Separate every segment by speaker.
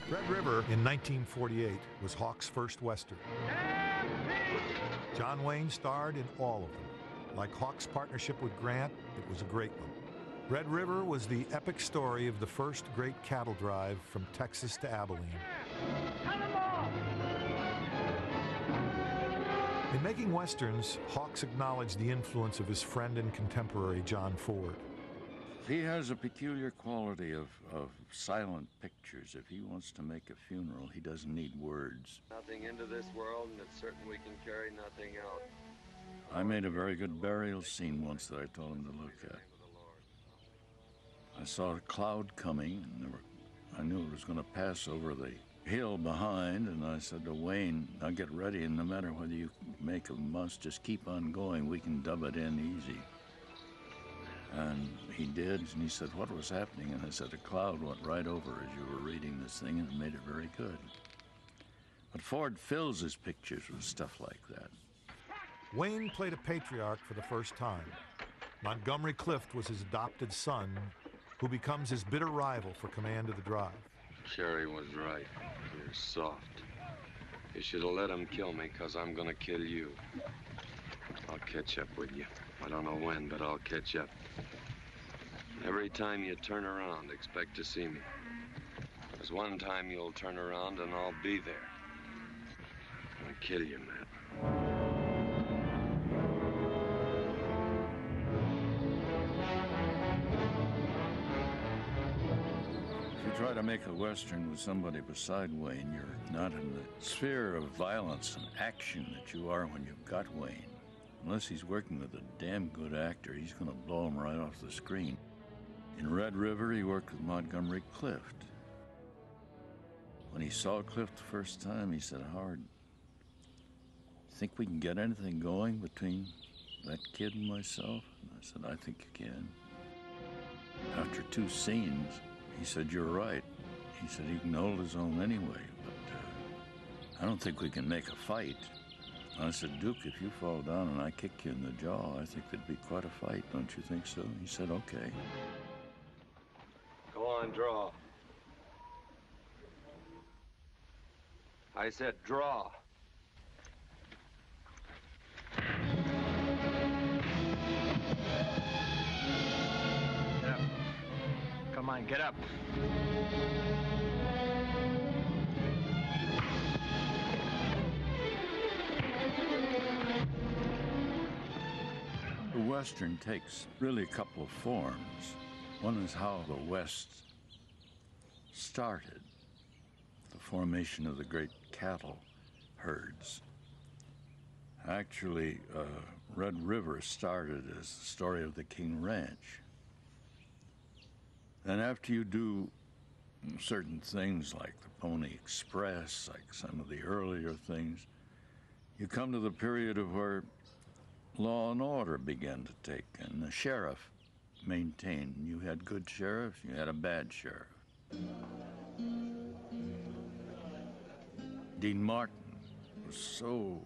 Speaker 1: Red River in 1948 was Hawks' first Western. John Wayne starred in all of them. Like Hawks' partnership with Grant, it was a great one. Red River was the epic story of the first great cattle drive from Texas to Abilene. In making Westerns, Hawks acknowledged the influence of his friend and contemporary John Ford.
Speaker 2: He has a peculiar quality of silent pictures. If he wants to make a funeral, he doesn't need words.
Speaker 3: Nothing into this world, and it's certain we can carry nothing out.
Speaker 2: I made a very good burial scene once that I told him to look at. I saw a cloud coming, and I knew it was going to pass over the hill behind, and I said to Wayne, now get ready, and no matter whether you make a muss, just keep on going. We can dub it in easy. And he did, and he said, what was happening? And I said, a cloud went right over as you were reading this thing, and it made it very good. But Ford fills his pictures with stuff like that.
Speaker 1: Wayne played a patriarch for the first time. Montgomery Clift was his adopted son, who becomes his bitter rival for command of the drive.
Speaker 3: Sherry was right. You're soft. You should have let him kill me, because I'm going to kill you. I'll catch up with you. I don't know when, but I'll catch up. Every time you turn around, expect to see me. There's one time you'll turn around and I'll be there. I'll kill you, Matt.
Speaker 2: If you try to make a Western with somebody beside Wayne, you're not in the sphere of violence and action that you are when you've got Wayne. Unless he's working with a damn good actor, he's going to blow him right off the screen. In Red River, he worked with Montgomery Clift. When he saw Clift the first time, he said, Howard, think we can get anything going between that kid and myself? And I said, I think you can. After 2 scenes, he said, you're right. He said, he can hold his own anyway, but I don't think we can make a fight. I said, Duke, if you fall down and I kick you in the jaw, I think there'd be quite a fight, don't you think so? He said, okay.
Speaker 3: Go on, draw. I said draw.
Speaker 4: Get up. Come on, get up.
Speaker 2: The Western takes really a couple of forms. One is how the West started, the formation of the great cattle herds. Actually, Red River started as the story of the King Ranch. Then after you do certain things like the Pony Express, like some of the earlier things, you come to the period of where law and order began to take, and the sheriff maintained. You had good sheriffs, you had a bad sheriff. Dean Martin was so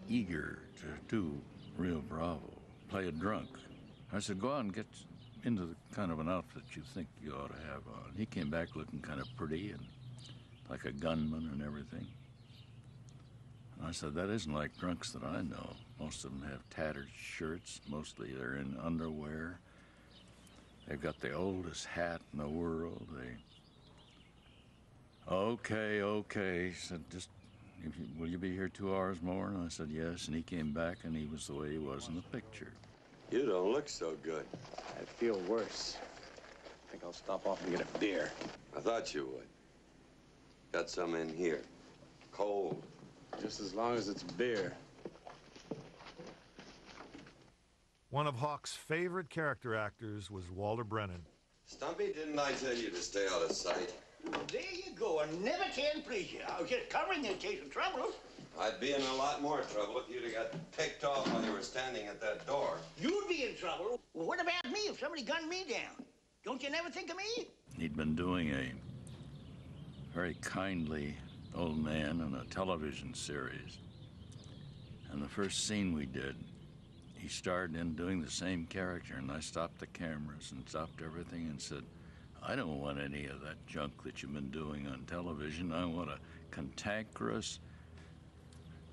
Speaker 2: eager to do Rio Bravo, play a drunk. I said, go out and get into the kind of an outfit you think you ought to have on. He came back looking kind of pretty and like a gunman and everything. And I said, that isn't like drunks that I know. Most of them have tattered shirts. Mostly they're in underwear. They've got the oldest hat in the world. Okay. He said, just, will you be here 2 hours more? And I said, yes. And he came back, and he was the way he was in the picture.
Speaker 3: You don't look so good.
Speaker 4: I feel worse. I think I'll stop off and get a beer.
Speaker 3: I thought you would. Got some in here. Cold.
Speaker 4: Just as long as it's beer.
Speaker 1: One of Hawks' favorite character actors was Walter Brennan.
Speaker 3: Stumpy, didn't I tell you to stay out of sight?
Speaker 5: There you go. I never can please you. I was just covering you in case of trouble.
Speaker 3: I'd be in a lot more trouble if you'd have got picked off while you were standing at that door.
Speaker 5: You'd be in trouble. Well, what about me if somebody gunned me down? Don't you never think of me?
Speaker 2: He'd been doing a very kindly old man on a television series. And the first scene we did, he started in doing the same character, and I stopped the cameras and stopped everything and said, I don't want any of that junk that you've been doing on television. I want a cantankerous...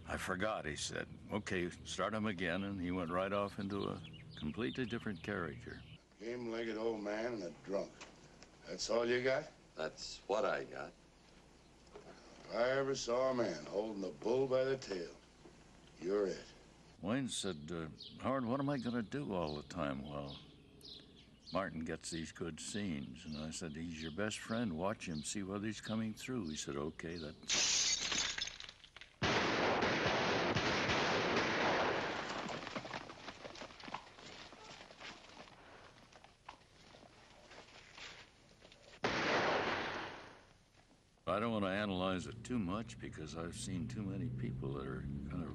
Speaker 2: I forgot, he said. Okay, start him again, and he went right off into a completely different character.
Speaker 6: Game-legged old man and a drunk. That's all you got?
Speaker 3: That's what I got.
Speaker 6: If I ever saw a man holding the bull by the tail, you're it.
Speaker 2: Wayne said, Howard, what am I going to do all the time while Martin gets these good scenes? And I said, he's your best friend. Watch him, see whether he's coming through. He said, okay, that's... I don't want to analyze it too much because I've seen too many people that are kind of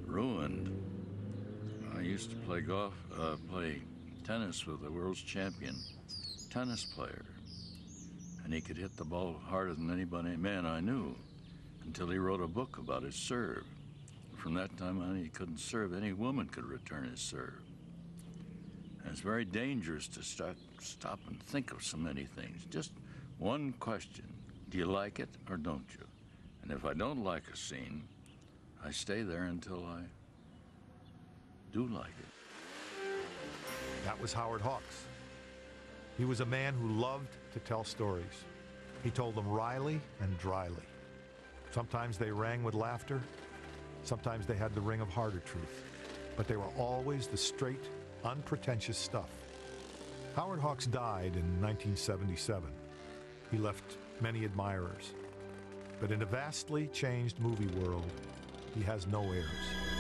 Speaker 2: ruined. I used to play tennis with a world's champion tennis player, and he could hit the ball harder than anybody man I knew until he wrote a book about his serve. From that time on, he couldn't serve. Any woman could return his serve. And it's very dangerous to stop and think of so many things. Just one question. Do you like it or don't you? And if I don't like a scene, I stay there until I do like it.
Speaker 1: That was Howard Hawks. He was a man who loved to tell stories. He told them wryly and dryly. Sometimes they rang with laughter. Sometimes they had the ring of harder truth. But they were always the straight, unpretentious stuff. Howard Hawks died in 1977. He left many admirers. But in a vastly changed movie world, he has no heirs.